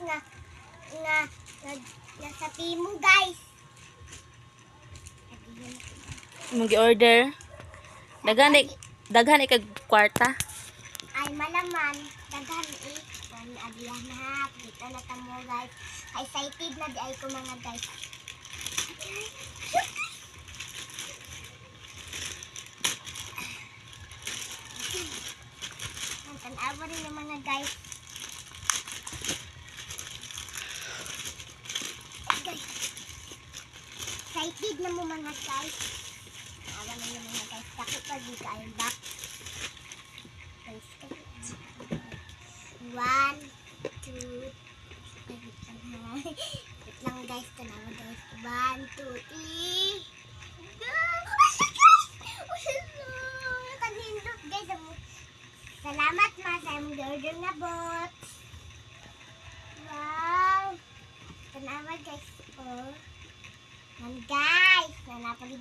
nga nasa Timo guys. Mag-order. Daghan kag kwarta. Ay malaman daghan kon abiyan na dito na tamo guys. Excited na di ay ko mga guys. Tanawa rin yung mga guys. Excited na mo mga guys. Tanawa na yung mga guys. Takot pa di ka yung back. One, two, wait lang guys, tanawa guys. 1, 2, 3. Kanindot guys. Salamat ma sa imong order na bot. Wow. Tanawa guys. Oh. Man guys, nanapali